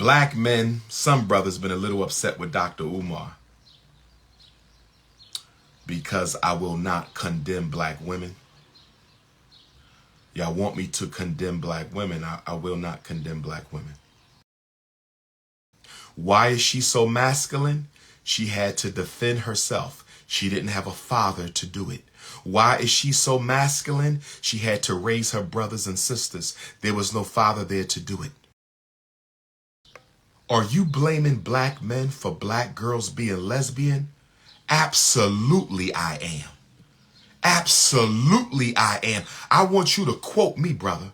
Black men, some brothers been a little upset with Dr. Umar because I will not condemn black women. Y'all want me to condemn black women. I will not condemn black women. Why is she so masculine? She had to defend herself. She didn't have a father to do it. Why is she so masculine? She had to raise her brothers and sisters. There was no father there to do it. Are you blaming black men for black girls being lesbian? Absolutely I am. Absolutely I am. I want you to quote me, brother.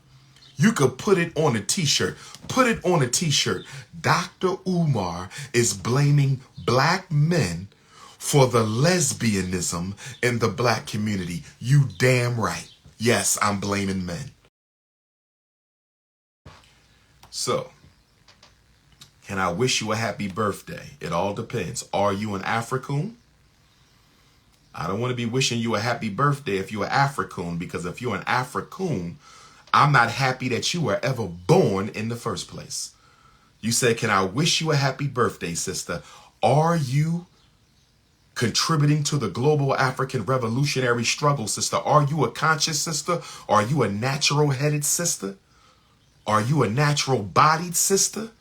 You could put it on a t-shirt. Put it on a t-shirt. Dr. Umar is blaming black men for the lesbianism in the black community. You damn right. Yes, I'm blaming men. So, can I wish you a happy birthday? It all depends. Are you an African? I don't want to be wishing you a happy birthday if you're an African, because if you're an African, I'm not happy that you were ever born in the first place. You said, can I wish you a happy birthday, sister? Are you contributing to the global African revolutionary struggle, sister? Are you a conscious sister? Are you a natural-headed sister? Are you a natural-bodied sister?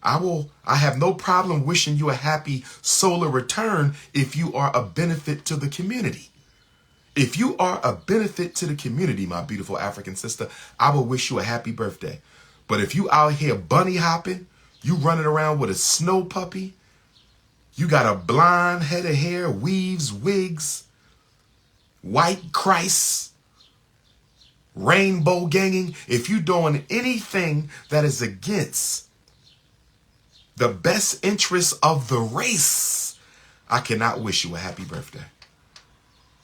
I have no problem wishing you a happy solar return if you are a benefit to the community. If you are a benefit to the community, my beautiful African sister, I will wish you a happy birthday. But if you out here bunny hopping, you running around with a snow puppy, you got a blonde head of hair, weaves, wigs, white Christ, rainbow ganging, if you doing anything that is against the best interests of the race, I cannot wish you a happy birthday.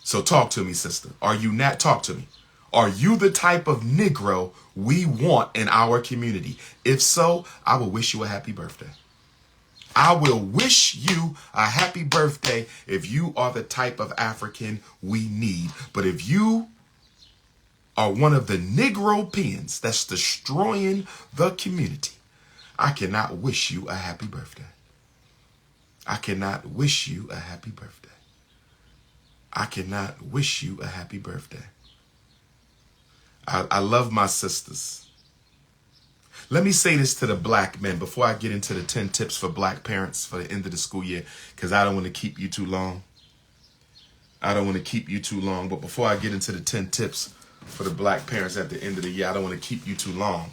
So talk to me, sister. Are you not? Talk to me. Are you the type of Negro we want in our community? If so, I will wish you a happy birthday. I will wish you a happy birthday if you are the type of African we need. But if you are one of the Negropeans that's destroying the community, I cannot wish you a happy birthday. I cannot wish you a happy birthday. I cannot wish you a happy birthday. I love my sisters. Let me say this to the black men before I get into the 10 tips for black parents for the end of the school year, because I don't want to keep you too long. But before I get into the 10 tips for the black parents at the end of the year, I don't want to keep you too long.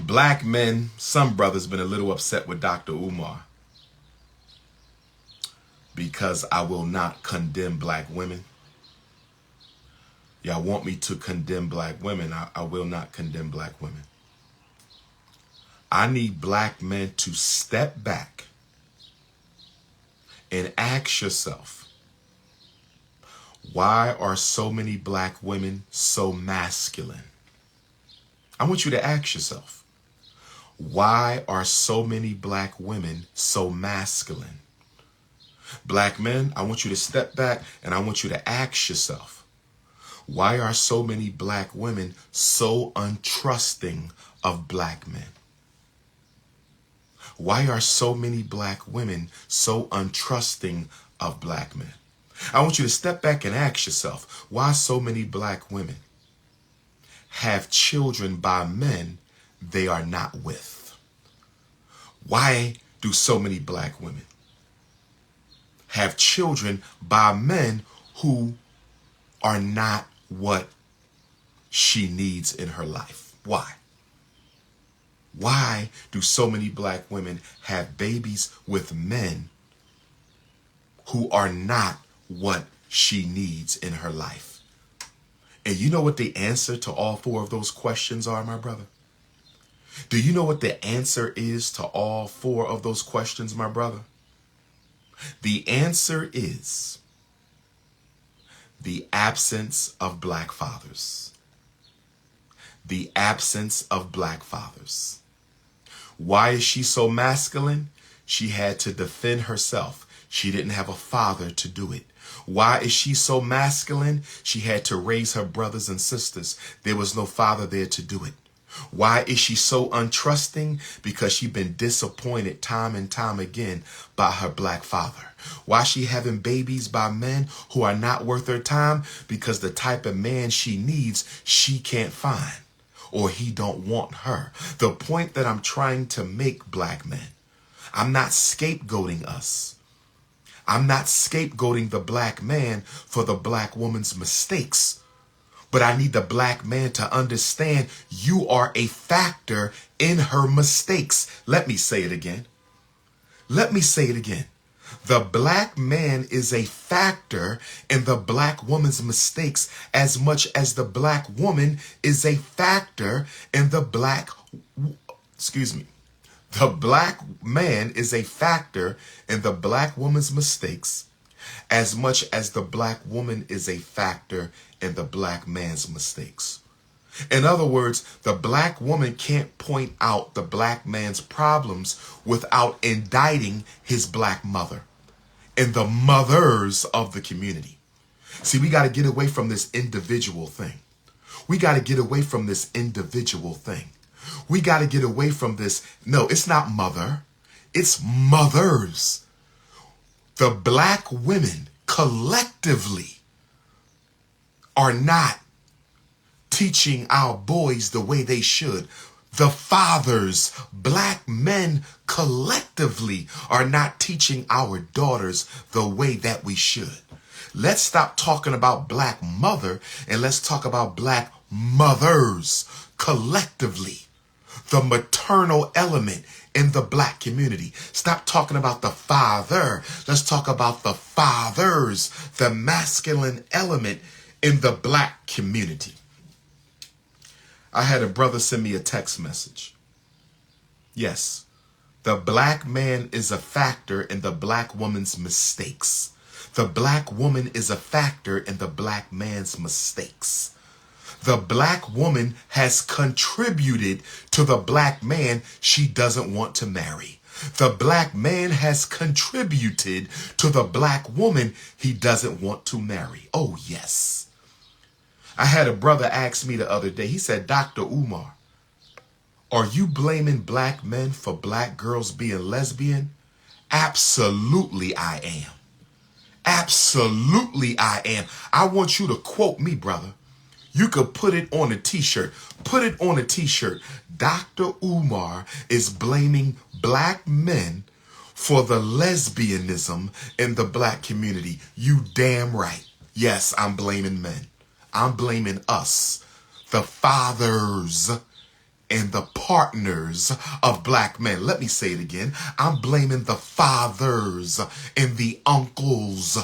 Black men, some brothers been a little upset with Dr. Umar because I will not condemn black women. Y'all want me to condemn black women. I will not condemn black women. I need black men to step back and ask yourself, why are so many black women so masculine? I want you to ask yourself, why are so many black women so masculine? Black men, I want you to step back and I want you to ask yourself, why are so many black women so untrusting of black men? Why are so many black women so untrusting of black men? I want you to step back and ask yourself, why so many black women have children by men they are not with? Why do so many black women have children by men who are not what she needs in her life? Why? Why do so many black women have babies with men who are not what she needs in her life? And you know what the answer to all 4 of those questions are, my brother? Do you know what the answer is to all 4 of those questions, my brother? The answer is the absence of black fathers. The absence of black fathers. Why is she so masculine? She had to defend herself. She didn't have a father to do it. Why is she so masculine? She had to raise her brothers and sisters. There was no father there to do it. Why is she so untrusting? Because she's been disappointed time and time again by her black father. Why she having babies by men who are not worth her time? Because the type of man she needs, she can't find, or he don't want her. The point that I'm trying to make, black men, I'm not scapegoating us. I'm not scapegoating the black man for the black woman's mistakes. But I need the black man to understand you are a factor in her mistakes. Let me say it again. Let me say it again. The black man is a factor in the black woman's mistakes as much as the black woman is a factor in the The black man is a factor in the black woman's mistakes as much as the black woman is a factor in the black man's mistakes. In other words, the black woman can't point out the black man's problems without indicting his black mother and the mothers of the community. See, we got to get away from this individual thing. We got to get away from this individual thing. We got to get away from this. No, it's not mother. It's mothers. The black women collectively are not teaching our boys the way they should. The fathers, black men collectively are not teaching our daughters the way that we should. Let's stop talking about black mother and let's talk about black mothers collectively. The maternal element in the black community. Stop talking about the father. Let's talk about the fathers, the masculine element in the black community. I had a brother send me a text message. Yes, the black man is a factor in the black woman's mistakes. The black woman is a factor in the black man's mistakes. The black woman has contributed to the black man she doesn't want to marry. The black man has contributed to the black woman he doesn't want to marry. Oh, yes. I had a brother ask me the other day, he said, Dr. Umar, are you blaming black men for black girls being lesbian? Absolutely I am. Absolutely I am. I want you to quote me, brother. You could put it on a t-shirt. Put it on a t-shirt. Dr. Umar is blaming black men for the lesbianism in the black community. You damn right. Yes, I'm blaming men. I'm blaming us, the fathers and the partners of black men. Let me say it again. I'm blaming the fathers and the uncles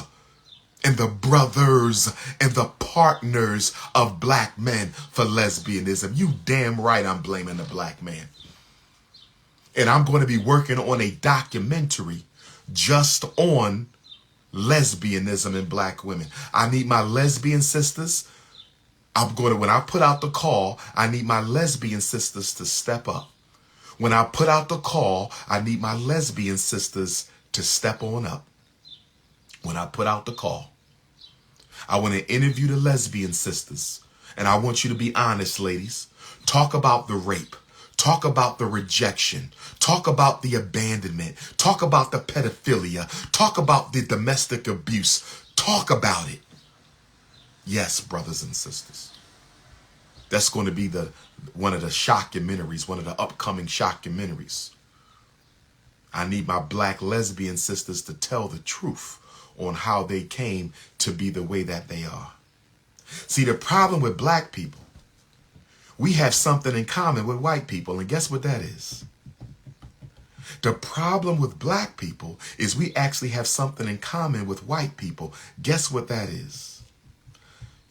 and the brothers and the partners of black men for lesbianism. You damn right I'm blaming the black man. And I'm going to be working on a documentary just on lesbianism in black women. I need my lesbian sisters. When I put out the call, I need my lesbian sisters to step up. When I put out the call, I need my lesbian sisters to step on up. When I put out the call, I want to interview the lesbian sisters. And I want you to be honest, ladies. Talk about the rape. Talk about the rejection. Talk about the abandonment. Talk about the pedophilia. Talk about the domestic abuse. Talk about it. Yes, brothers and sisters. That's going to be one of the shockumentaries, one of the upcoming shockumentaries. I need my black lesbian sisters to tell the truth on how they came to be the way that they are. See, the problem with black people, we have something in common with white people, and guess what that is? The problem with black people is we actually have something in common with white people. Guess what that is?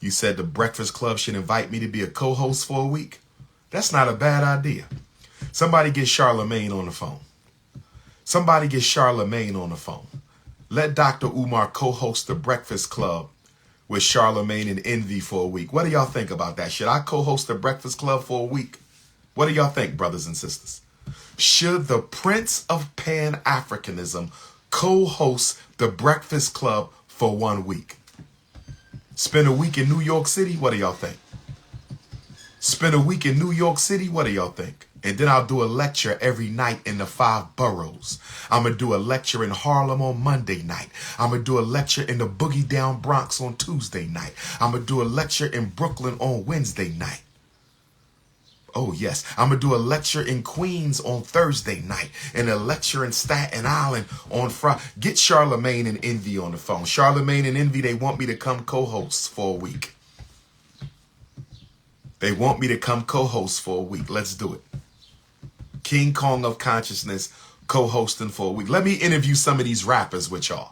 You said the Breakfast Club should invite me to be a co-host for a week? That's not a bad idea. Somebody get Charlemagne on the phone. Somebody get Charlemagne on the phone. Let Dr. Umar co-host the Breakfast Club with Charlemagne and Envy for a week. What do y'all think about that? Should I co-host the Breakfast Club for a week? What do y'all think, brothers and sisters? Should the Prince of Pan-Africanism co-host the Breakfast Club for 1 week? Spend a week in New York City? What do y'all think? spend a week in New York City. What do y'all think? And then I'll do a lecture every night in the 5 boroughs. I'm going to do a lecture in Harlem on Monday night. I'm going to do a lecture in the Boogie Down Bronx on Tuesday night. I'm going to do a lecture in Brooklyn on Wednesday night. Oh, yes. I'm going to do a lecture in Queens on Thursday night and a lecture in Staten Island on Friday. Get Charlemagne and Envy on the phone. Charlemagne and Envy, they want me to come co-host for a week. They want me to come co-host for a week. Let's do it. King Kong of Consciousness co-hosting for a week. Let me interview some of these rappers with y'all.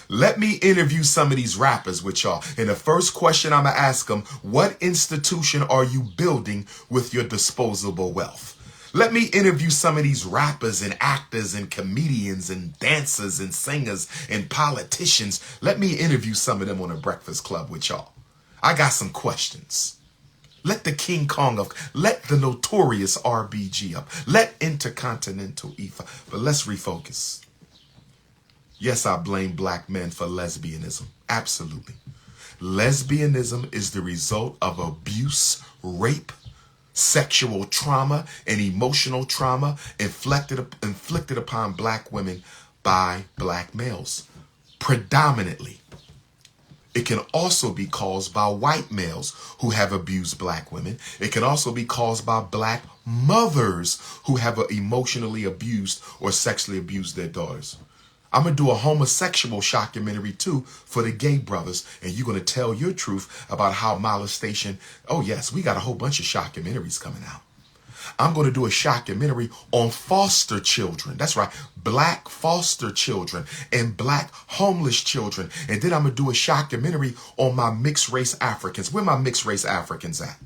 Let me interview some of these rappers with y'all. And the first question I'm going to ask them, what institution are you building with your disposable wealth? Let me interview some of these rappers and actors and comedians and dancers and singers and politicians. Let me interview some of them on a Breakfast Club with y'all. I got some questions. Let the King Kong of, let the notorious RBG up. Let Intercontinental Ifa. But let's refocus. Yes, I blame black men for lesbianism. Absolutely. Lesbianism is the result of abuse, rape, sexual trauma, and emotional trauma inflicted upon black women by black males. Predominantly. It can also be caused by white males who have abused black women. It can also be caused by black mothers who have emotionally abused or sexually abused their daughters. I'm going to do a homosexual shockumentary too for the gay brothers. And you're going to tell your truth about how molestation. Oh, yes, we got a whole bunch of shockumentaries coming out. I'm going to do a shockumentary on foster children. That's right. Black foster children and black homeless children. And then I'm going to do a shockumentary on my mixed race Africans. Where my mixed race Africans at?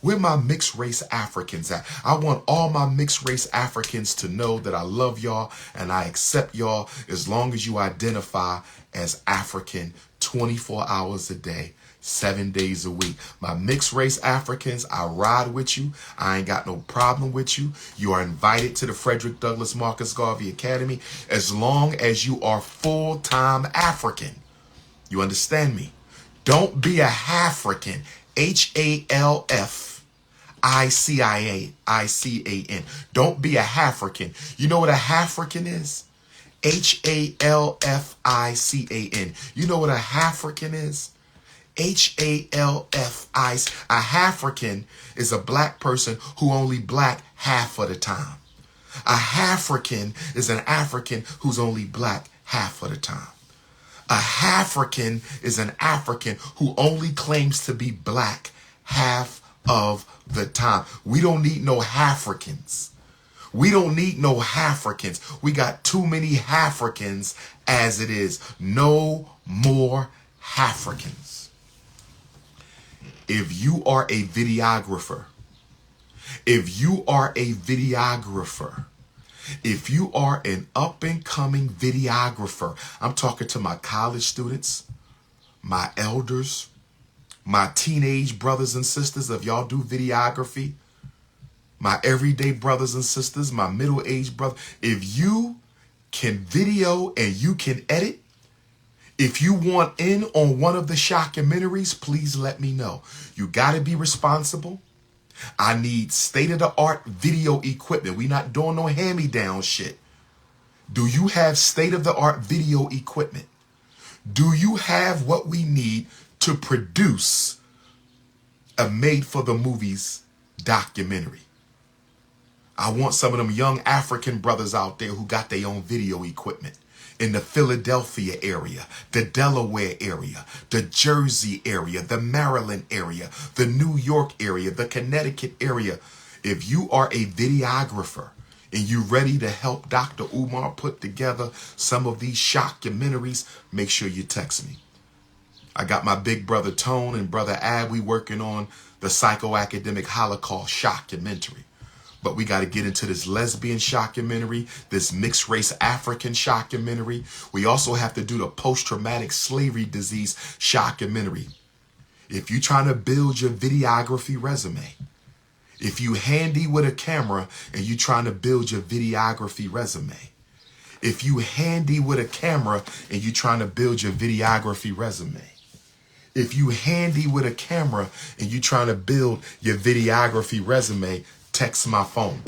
Where my mixed race Africans at? I want all my mixed race Africans to know that I love y'all and I accept y'all as long as you identify as African 24 hours a day, 7 days a week. My mixed race Africans, I ride with you. I ain't got no problem with you. You are invited to the Frederick Douglass Marcus Garvey Academy as long as you are full-time African. You understand me? Don't be a Halfrican. Halfrican. Don't be a Halfrican. You know what a Halfrican is? Halfican. You know what a Halfrican is? Halfi. A Halfrican is a black person who only black half of the time. A Halfrican is an African who's only black half of the time. A Halfrican is an African who only claims to be black half of the time. We don't need no Halfricans. We don't need no Halfricans. We got too many Halfricans as it is. No more Halfricans. If you are a videographer, if you are an up-and-coming videographer, I'm talking to my college students, my elders, my teenage brothers and sisters, if y'all do videography, my everyday brothers and sisters, my middle-aged brother, if you can video and you can edit, if you want in on one of the shockumentaries, please let me know. You got to be responsible. I need state-of-the-art video equipment. We're not doing no hand-me-down shit. Do you have state-of-the-art video equipment? Do you have what we need to produce a made-for-the-movies documentary? I want some of them young African brothers out there who got their own video equipment in the Philadelphia area, the Delaware area, the Jersey area, the Maryland area, the New York area, the Connecticut area. If you are a videographer and you're ready to help Dr. Umar put together some of these shockumentaries, make sure you text me. I got my big brother Tone and brother Ab, we working on the psychoacademic Holocaust shockumentary. But we got to get into this lesbian shockumentary, this mixed race African shockumentary. We also have to do the post-traumatic slavery disease shockumentary. If you're trying to build your videography resume, if you handy with a camera and you're trying to build your videography resume, if you handy with a camera and you're trying to build your videography resume, If you handy with a camera and you trying to build your videography resume, text my phone.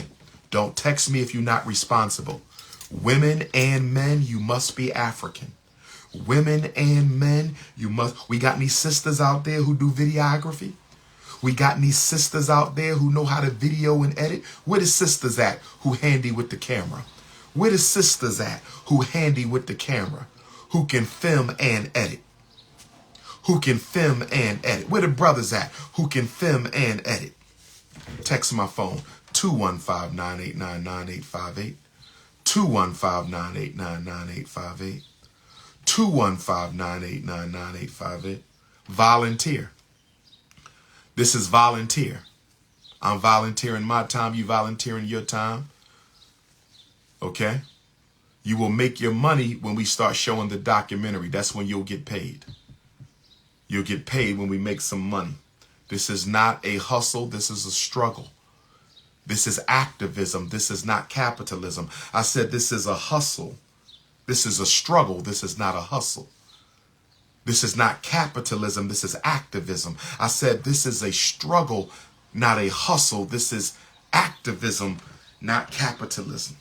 Don't text me if you're not responsible. Women and men, you must be African. Women and men, you must. We got any sisters out there who do videography? We got any sisters out there who know how to video and edit? Where the sisters at who handy with the camera? Where the sisters at who handy with the camera? Who can film and edit? Who can film and edit? Where the brothers at who can film and edit? Text my phone, 215-989-9858. 215-989-9858. 215-989-9858. Volunteer. This is volunteer. I'm volunteering my time. You volunteering your time. Okay? You will make your money when we start showing the documentary. That's when you'll get paid. You'll get paid when we make some money. This is not a hustle. This is a struggle. This is activism. This is not capitalism. I said this is a hustle. This is a struggle. This is not a hustle. This is not capitalism. This is activism. I said this is a struggle, not a hustle. This is activism, not capitalism.